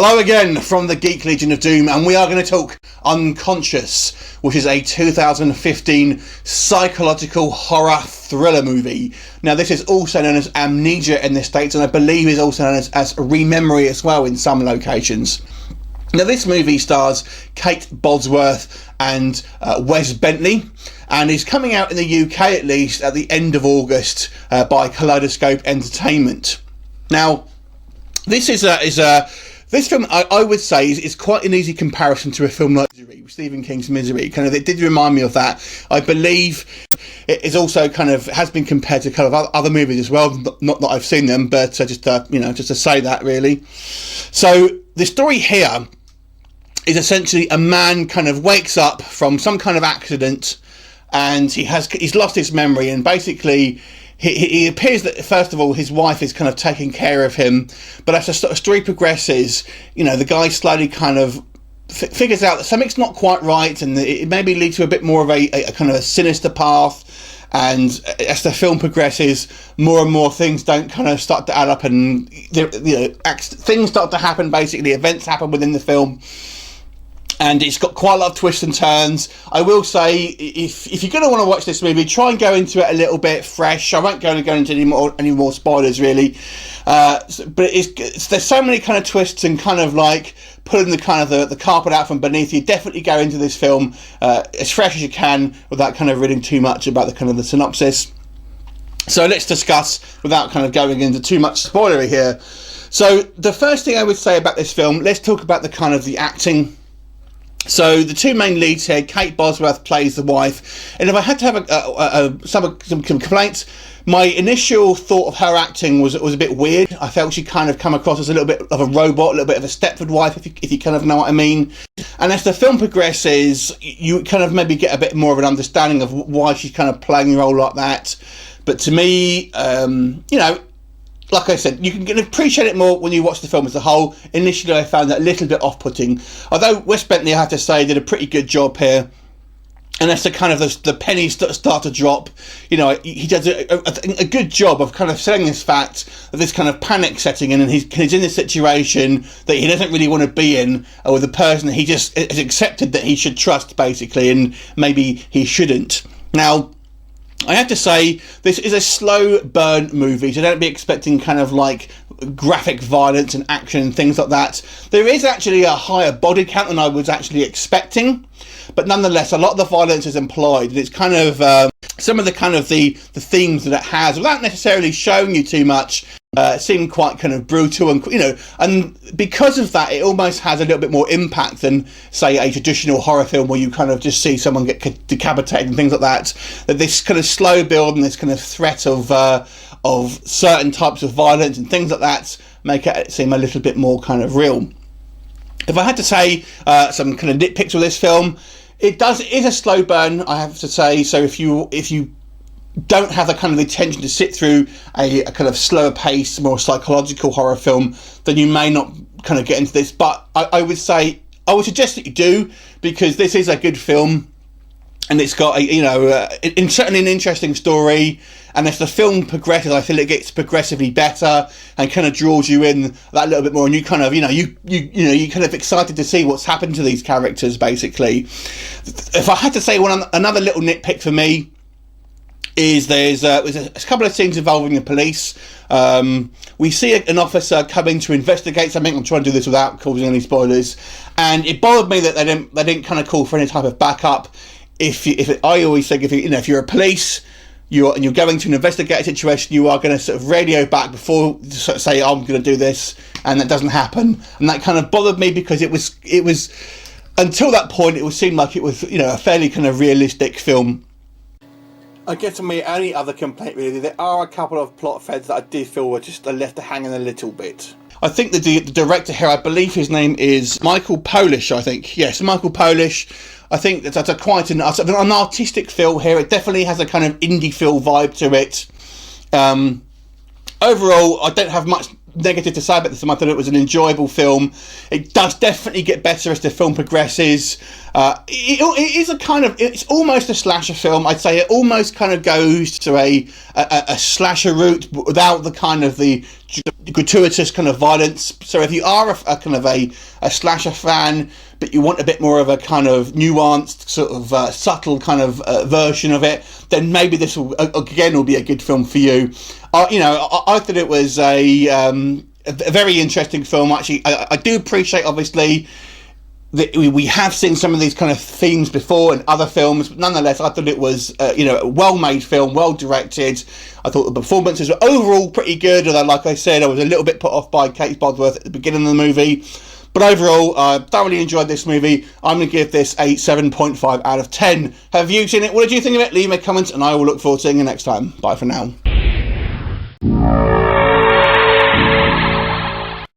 Hello again from the Geek Legion of Doom, and we are going to talk Unconscious, which is a 2015 psychological horror thriller movie. Now, this is also known as Amnesia in the States, and I believe is also known as Rememory as well in some locations. Now, this movie stars Kate Bosworth and Wes Bentley, and is coming out in the UK at least at the end of August by Kaleidoscope Entertainment. Now, this this film, I would say, is quite an easy comparison to a film like Misery, Stephen King's Misery. It did remind me of that. I believe it is also has been compared to other movies as well. Not that I've seen them, but just to say that really. So the story here is essentially a man wakes up from some kind of accident, and he's lost his memory, and basically He appears that, first of all, his wife is taking care of him, but as the story progresses, the guy slowly figures out that something's not quite right, and it maybe leads to a bit more of a sinister path. And as the film progresses, more and more things don't start to add up, and things start to happen. Basically, events happen within the film. And it's got quite a lot of twists and turns. I will say, if you're going to want to watch this movie, try and go into it a little bit fresh. I won't go into any more spoilers, really. But there's so many twists and pulling the carpet out from beneath you. Definitely go into this film as fresh as you can without reading too much about the synopsis. So let's discuss without going into too much spoilery here. So the first thing I would say about this film, let's talk about the acting. So the two main leads here, Kate Bosworth plays the wife, and if I had to have some complaints, my initial thought of her acting was a bit weird. I felt she come across as a little bit of a robot, a little bit of a Stepford wife, if you know what I mean. And as the film progresses, you maybe get a bit more of an understanding of why she's playing a role like that. But to me, like I said, you can appreciate it more when you watch the film as a whole. Initially, I found that a little bit off-putting. Although Wes Bentley, I have to say, did a pretty good job here. And as the pennies start to drop, he does a good job of selling this fact of this panic setting in, and he's in this situation that he doesn't really want to be in, with a person that he just has accepted that he should trust, basically, and maybe he shouldn't. Now, I have to say, this is a slow burn movie, so don't be expecting graphic violence and action and things like that. There is actually a higher body count than I was actually expecting, but nonetheless, a lot of the violence is implied, and it's some of the themes that it has, without necessarily showing you too much, seem quite brutal, and because of that, it almost has a little bit more impact than, say, a traditional horror film where you just see someone get decapitated and things like that. That this slow build and this threat of certain types of violence and things like that make it seem a little bit more real. If I had to say some nitpicks with this film, it is a slow burn, I have to say. So if you don't have the attention to sit through a slower pace, more psychological horror film, then you may not get into this. But I would suggest that you do, because this is a good film, and it's got certainly an interesting story. And as the film progresses, I feel it gets progressively better and draws you in that little bit more, and you're excited to see what's happened to these characters, basically. If I had to say another little nitpick for me, is there's a couple of scenes involving the police. We see an officer coming to investigate something. I'm trying to do this without causing any spoilers, and it bothered me that they didn't call for any type of backup. I always think if you're a police, and you're going to an investigative situation, you are going to radio back before say, I'm going to do this, and that doesn't happen, and that bothered me, because it was until that point it would seem like it was a fairly realistic film. I guess for me, only other complaint really, there are a couple of plot threads that I did feel were just left hanging a little bit. I think the director here, I believe his name is Michael Polish, I think. Yes, Michael Polish. I think that's quite an artistic feel here. It definitely has a indie feel vibe to it. Overall, I don't have much negative to say about this film. I thought it was an enjoyable film. It does definitely get better as the film progresses. It is a kind of, it's almost a slasher film. I'd say it almost kind of goes to a slasher route without the kind of the gratuitous kind of violence. So if you are a kind of a slasher fan, but you want a bit more of a kind of nuanced, sort of subtle kind of version of it, then maybe this will be a good film for you. I thought it was a very interesting film. Actually, I do appreciate, obviously, that we have seen some of these kind of themes before in other films, but nonetheless, I thought it was a well-made film, well-directed. I thought the performances were overall pretty good, although, like I said, I was a little bit put off by Kate Bosworth at the beginning of the movie. But overall, I thoroughly enjoyed this movie. I'm going to give this a 7.5 out of 10. Have you seen it? What did you think of it? Leave me a comment, and I will look forward to seeing you next time. Bye for now.